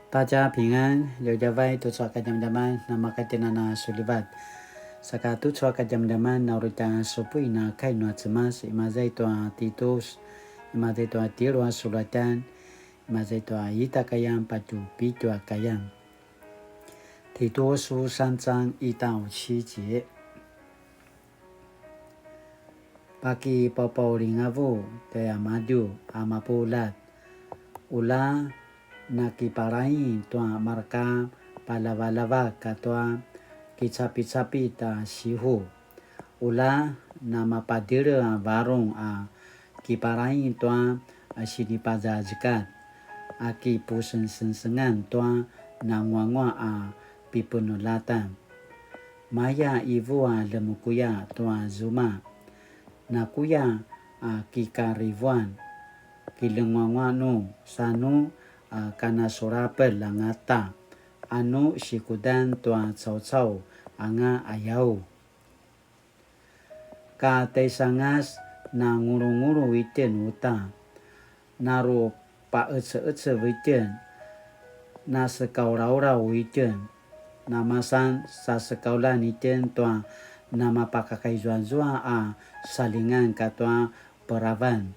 大家平安，六加vai tu soal kajam-jaman nama katinana sulibat. Saka tu soal kajam-jaman na urita supui na kai no tsemas imazai to titus imazai to tirwa sulatan imazai to ita kayang patu pitu kayang. 提多书3章1到7节。Pagi popo lingavu te amadu amapulat ula nakiparai tua marka palavalava katua kicapi-capi ta sihu ula nama padira varung a kiparai tua sinipazajikat aki pusen-sensengan tua nangwangwa a pipunulatan maya ivu a lemukuya tua zuma nakuya a kikarivuan kilengwangwa nu sanu kana sorapel langata anu sikudan tua cau-cau anga ayau ka tesangas na nguru-nguru witen uta naru pa ece-ece witen na sekau-rau-rau witen namasan sa sekaulan iten tua nama pakakai zua-zua a salingan katua perawan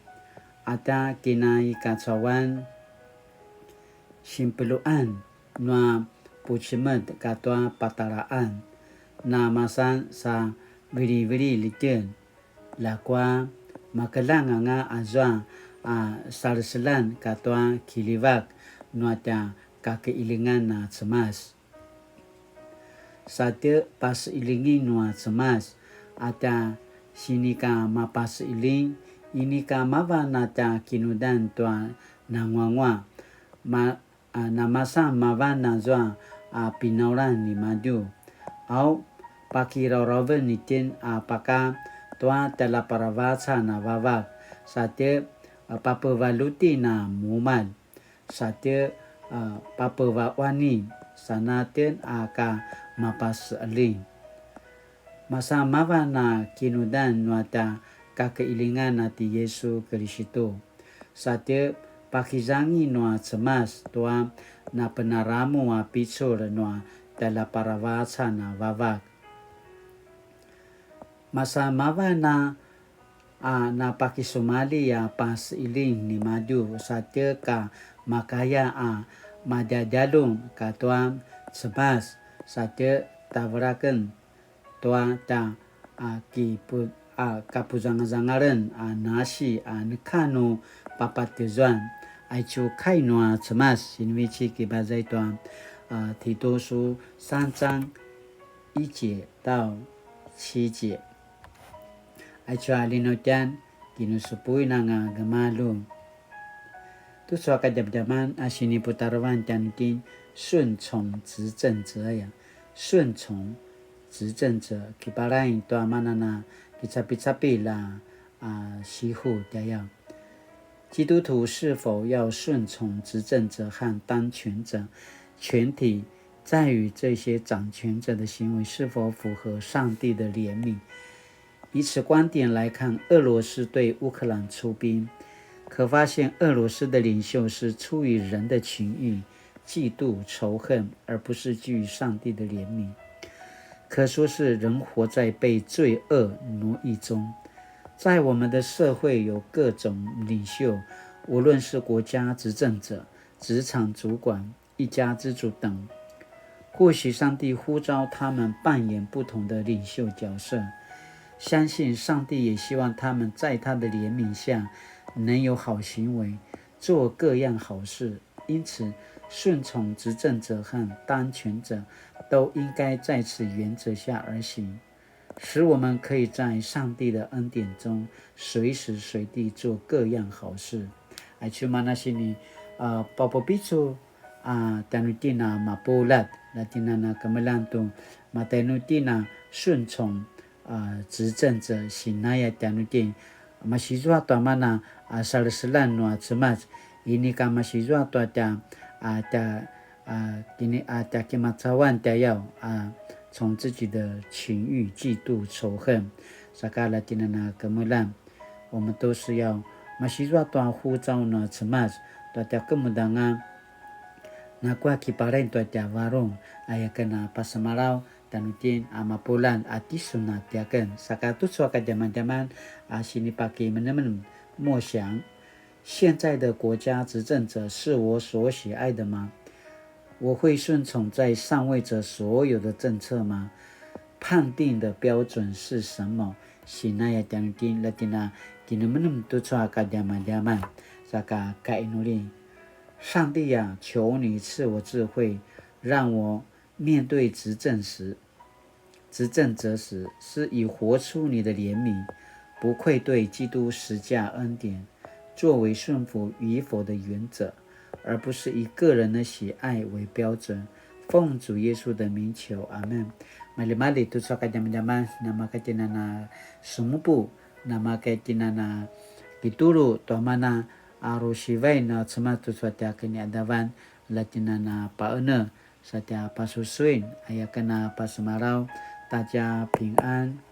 ada kinai kacauan simpeluan nua pucimet katua pataraan na masan sa viri-viri liten lakwa makalang nga azwa sarselan katua kilivak nua ta kakeilingan na cemas sate pas ilingi nua cemas ada sini ka mapas iling ini ka mawa nata kinudan tua nangwangwa namasa mawa na zwa pinauran ni madu au pakiraurawen nitin apaka tua telaparawaca na wawak sate papewaluti na mumal sate papewawani sanatin aka mapas iling masa mawa na kinudan nuata kakeilingan nati Yesu Kristo sate pakizangi noa cemas tua na penaramu a picur noa tela parawaca na wawak masa mawa na pakisumali ya pas iling ni madu sate ka makaya madadalung ka tua cemas sate tawraken tua ta kapuzang-zangaran nasi nekano papatezuan aicu kai noa cemas sinwici kibazai tua 提多书3章1节到7节aicu alinotian kinusupui nanga gemalu tu soal kajab-jaman asini putarwan tiankin 顺从执政者呀顺从执政者 kiparain tua manana kicapi-capi la西户dia要基督徒是否要顺从执政者和当权者全体在于这些掌权者的行为是否符合上帝的怜悯以此观点来看俄罗斯对乌克兰出兵可发现俄罗斯的领袖是出于人的情欲嫉妒仇恨而不是基于上帝的怜悯可说是人活在被罪恶奴役中在我们的社会有各种领袖无论是国家执政者职场主管一家之主等或许上帝呼召他们扮演不同的领袖角色相信上帝也希望他们在他的怜悯下能有好行为做各样好事因此顺从执政者和当权者都应该在此原则下而行使我们可以在上帝的恩典中随时随地做各样好事aicu mana sini papapicu tanutina mapulat latinana kemelantung matanutina 顺从执政者 sinaya tanutin masizwa tua mana salselan noa cemas ini ka masizwa tua ta kini kimacawan ta yau 从自己的情欲嫉妒仇恨 sakala tinana kemulan 我们都是要 masizwa tua 呼召呢 cemas tua ta kemudangan na kwa kiparen tua tia warung aya kena pasamalau tanutin amapulan atisuna tiaken sakatu suaka zaman心里paki menemen 默想现在的国家执政者是我所喜爱的吗？我会顺从在上位者所有的政策吗？判定的标准是什么？Sinaya tiangkin latina kinumenum tutsua kadiaman saka kainuli。上帝啊，求你赐我智慧，让我面对执政者时，是以活出你的怜悯，不愧对基督十架恩典，作为顺服与否的原则，而不是以个人的喜爱为标准。奉主耶稣的名求，阿门。Mali-mali tu sa kadyaman-dyaman na makatinana sumupu na makatinana kituru to mana aro shivay na tsama tu sa tia kanyadavan latinana paana sa tia pasusuin ayakan na pasumaraw 大家平安。